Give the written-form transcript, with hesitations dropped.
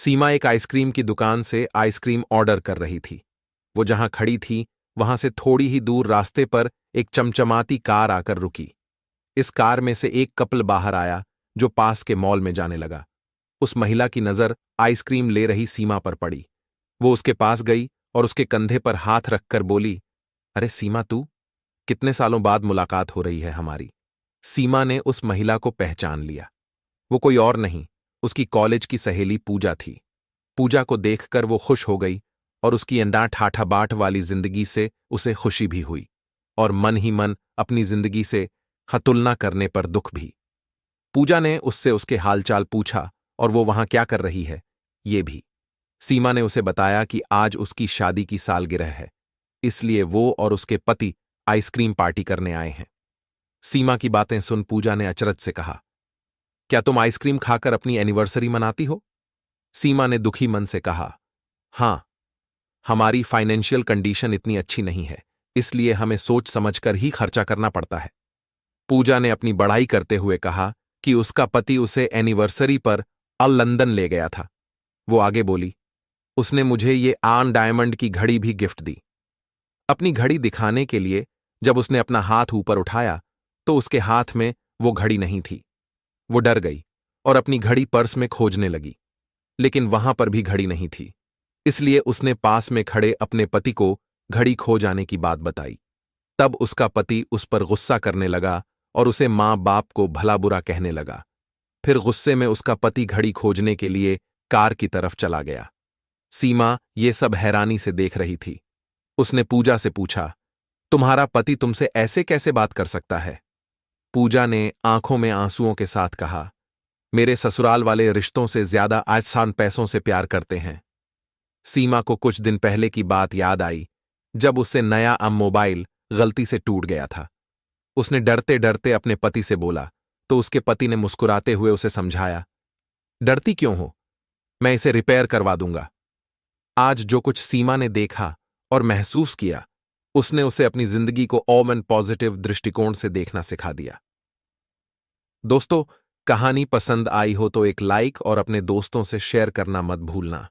सीमा एक आइसक्रीम की दुकान से आइसक्रीम ऑर्डर कर रही थी। वो जहां खड़ी थी वहां से थोड़ी ही दूर रास्ते पर एक चमचमाती कार आकर रुकी। इस कार में से एक कपल बाहर आया जो पास के मॉल में जाने लगा। उस महिला की नजर आइसक्रीम ले रही सीमा पर पड़ी। वो उसके पास गई और उसके कंधे पर हाथ रखकर बोली, अरे सीमा, तू? कितने सालों बाद मुलाकात हो रही है हमारी। सीमा ने उस महिला को पहचान लिया। वो कोई और नहीं, उसकी कॉलेज की सहेली पूजा थी। पूजा को देखकर वो खुश हो गई और उसकी अंडा ठाठाबाट वाली जिंदगी से उसे खुशी भी हुई और मन ही मन अपनी जिंदगी से तुलना करने पर दुख भी। पूजा ने उससे उसके हालचाल पूछा और वो वहां क्या कर रही है ये भी। सीमा ने उसे बताया कि आज उसकी शादी की सालगिरह है, इसलिए वो और उसके पति आइसक्रीम पार्टी करने आए हैं। सीमा की बातें सुन पूजा ने अचरज से कहा, क्या तुम आइसक्रीम खाकर अपनी एनिवर्सरी मनाती हो? सीमा ने दुखी मन से कहा, हां, हमारी फाइनेंशियल कंडीशन इतनी अच्छी नहीं है, इसलिए हमें सोच समझकर ही खर्चा करना पड़ता है। पूजा ने अपनी बड़ाई करते हुए कहा कि उसका पति उसे एनिवर्सरी पर लंदन ले गया था। वो आगे बोली, उसने मुझे ये आन डायमंड की घड़ी भी गिफ्ट दी। अपनी घड़ी दिखाने के लिए जब उसने अपना हाथ ऊपर उठाया तो उसके हाथ में वो घड़ी नहीं थी। वो डर गई और अपनी घड़ी पर्स में खोजने लगी, लेकिन वहां पर भी घड़ी नहीं थी। इसलिए उसने पास में खड़े अपने पति को घड़ी खो जाने की बात बताई। तब उसका पति उस पर गुस्सा करने लगा और उसे मां बाप को भला बुरा कहने लगा। फिर गुस्से में उसका पति घड़ी खोजने के लिए कार की तरफ चला गया। सीमा ये सब हैरानी से देख रही थी। उसने पूजा से पूछा, तुम्हारा पति तुमसे ऐसे कैसे बात कर सकता है? पूजा ने आंखों में आंसुओं के साथ कहा, मेरे ससुराल वाले रिश्तों से ज्यादा आसान पैसों से प्यार करते हैं। सीमा को कुछ दिन पहले की बात याद आई जब उससे नया मोबाइल गलती से टूट गया था। उसने डरते डरते अपने पति से बोला तो उसके पति ने मुस्कुराते हुए उसे समझाया, डरती क्यों हो, मैं इसे रिपेयर करवा दूंगा। आज जो कुछ सीमा ने देखा और महसूस किया उसने उसे अपनी जिंदगी को ओम एंड पॉजिटिव दृष्टिकोण से देखना सिखा दिया। दोस्तों, कहानी पसंद आई हो तो एक लाइक और अपने दोस्तों से शेयर करना मत भूलना।